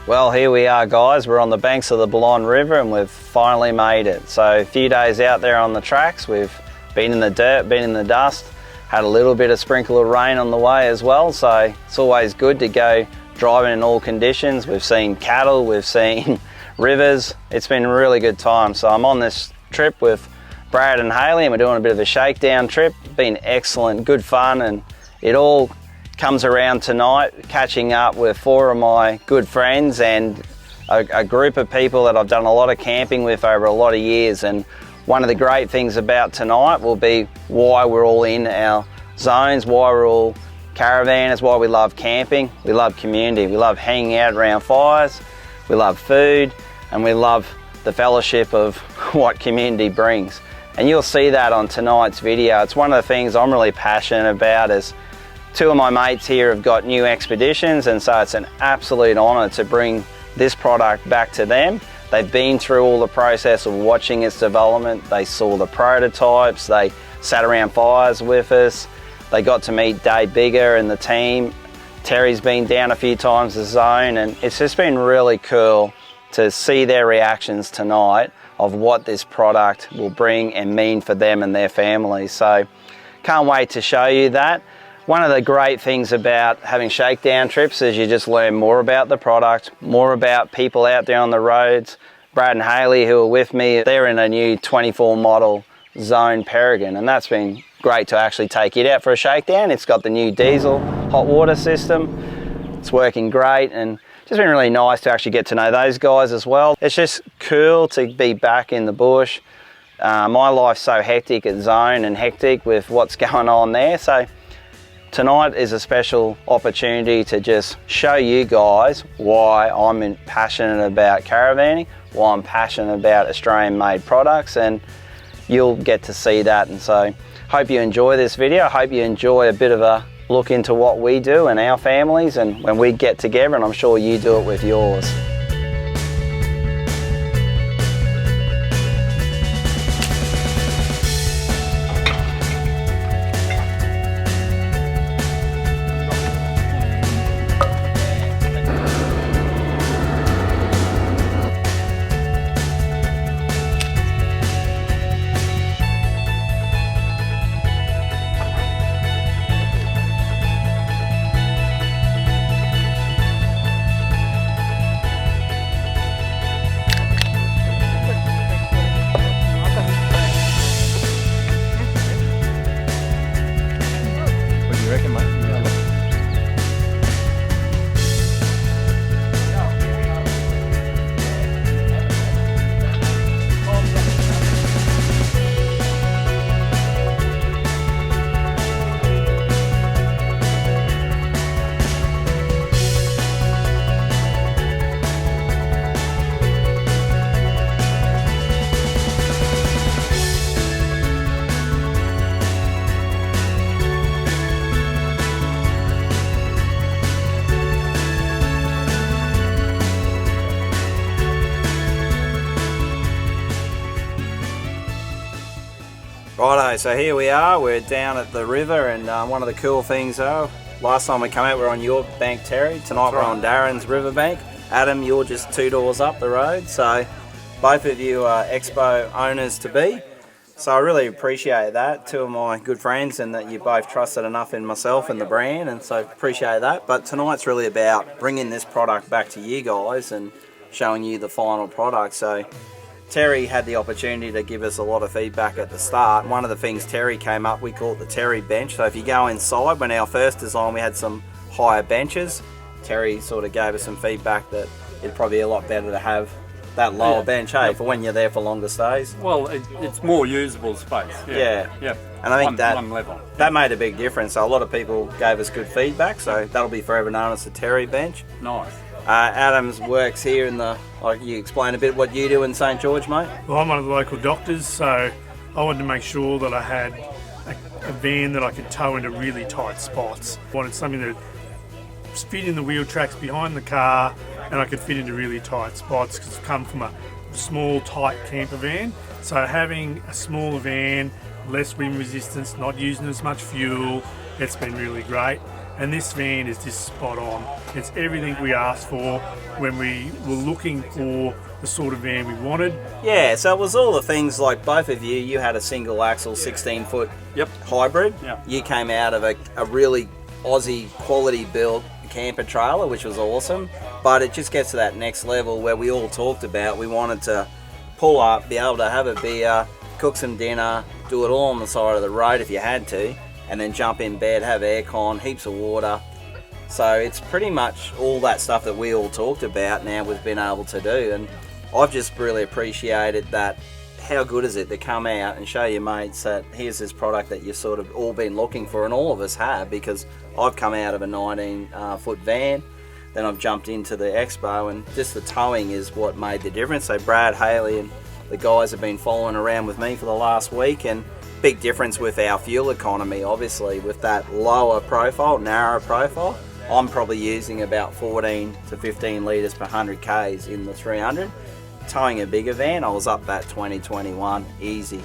Well, here we are, guys. We're on the banks of the Balonne River and we've finally made it. So a few days out there on the tracks, we've been in the dirt, been in the dust, had a little bit of sprinkle of rain on the way as well. So it's always good to go driving in all conditions. We've seen cattle, we've seen rivers. It's been a really good time. So I'm on this trip with Brad and Hayley and we're doing a bit of a shakedown trip. Been excellent, good fun, and it all comes around tonight, catching up with 4 of my good friends and a group of people that I've done a lot of camping with over a lot of years. And one of the great things about tonight will be why we're all in our zones, why we're all caravanners, why we love camping. We love community, we love hanging out around fires, we love food, and we love the fellowship of what community brings. And you'll see that on tonight's video. It's one of the things I'm really passionate about. Is 2 of my mates here have got new expeditions, and so it's an absolute honour to bring this product back to them. They've been through all the process of watching its development. They saw the prototypes, they sat around fires with us, they got to meet Dave Bigger and the team. Terry's been down a few times the zone, and it's just been really cool to see their reactions tonight of what this product will bring and mean for them and their families. So can't wait to show you that. One of the great things about having shakedown trips is you just learn more about the product, more about people out there on the roads. Brad and Hayley, who are with me, they're in a new 24 model Zone Peregrine, and that's been great to actually take it out for a shakedown. It's got the new diesel hot water system. It's working great, and just been really nice to actually get to know those guys as well. It's just cool to be back in the bush. My life's so hectic at Zone and hectic with what's going on there. So tonight is a special opportunity to just show you guys why I'm passionate about caravanning, why I'm passionate about Australian made products, and you'll get to see that. And so hope you enjoy this video. I hope you enjoy a bit of a look into what we do and our families and when we get together, and I'm sure you do it with yours. Righto, so here we are, we're down at the river, and one of the cool things though, last time we came out we were on your bank, Terry. Tonight we're on Darren's riverbank. Adam, you're just 2 doors up the road, so both of you are Expo owners to be. So I really appreciate that, 2 of my good friends, and that you both trusted enough in myself and the brand, and so appreciate that. But tonight's really about bringing this product back to you guys and showing you the final product. So Terry had the opportunity to give us a lot of feedback at the start. One of the things Terry came up, we call it the Terry bench. So if you go inside, when our first design we had some higher benches, Terry sort of gave us some feedback that it'd probably be a lot better to have that lower bench, hey, for when you're there for longer stays. Well, it's more usable space. Yeah. And I think that made a big difference. So a lot of people gave us good feedback, so that'll be forever known as the Terry bench. Nice. Adam's works here in the, like, you explain a bit what you do in St George, mate? Well, I'm one of the local doctors, so I wanted to make sure that I had a van that I could tow into really tight spots. I wanted something that fit in the wheel tracks behind the car, and I could fit into really tight spots because I've come from a small, tight camper van. So having a smaller van, less wind resistance, not using as much fuel, it's been really great. And this van is just spot on. It's everything we asked for when we were looking for the sort of van we wanted. Yeah, so it was all the things like both of you had a single axle 16-foot hybrid. Yep. You came out of a really Aussie quality built camper trailer, which was awesome. But it just gets to that next level where we all talked about. We wanted to pull up, be able to have a beer, cook some dinner, do it all on the side of the road if you had to, and then jump in bed, have aircon, heaps of water. So it's pretty much all that stuff that we all talked about now we've been able to do. And I've just really appreciated that. How good is it to come out and show your mates that here's this product that you've sort of all been looking for, and all of us have, because I've come out of a 19-foot van, then I've jumped into the Expo, and just the towing is what made the difference. So Brad, Hayley and the guys have been following around with me for the last week, and big difference with our fuel economy, obviously, with that lower profile, narrow profile. I'm probably using about 14 to 15 litres per 100 Ks in the 300. Towing a bigger van, I was up that 2021 easy.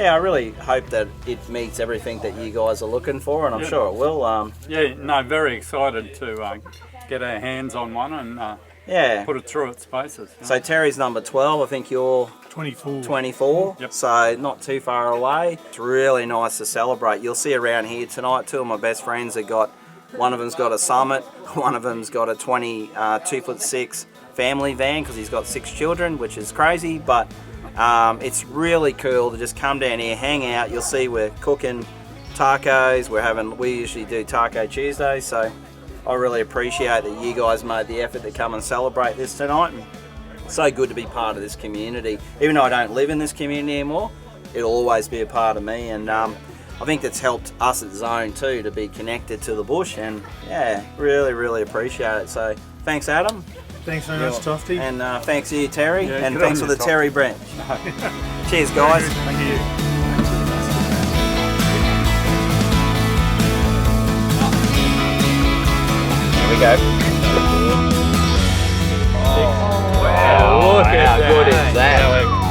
Yeah, I really hope that it meets everything that you guys are looking for, and I'm sure it will. Very excited to get our hands on one and put it through its paces. So Terry's number 12, I think you're 24. Yep. So not too far away. It's really nice to celebrate. You'll see around here tonight, two of my best friends have got, one of them's got a Summit, one of them's got a 22'6" family van because he's got 6 children, which is crazy, but it's really cool to just come down here, hang out. You'll see we're cooking tacos. We usually do Taco Tuesdays, so I really appreciate that you guys made the effort to come and celebrate this tonight. And so good to be part of this community. Even though I don't live in this community anymore, it'll always be a part of me, and I think that's helped us at Zone too to be connected to the bush, and really appreciate it. So thanks, Adam. Thanks very much, Tofty. And thanks to you, Terry. Yeah, and good thanks on for you, the Terry branch. Cheers, guys. Thank you. Here we go. Wow, look at how good is that?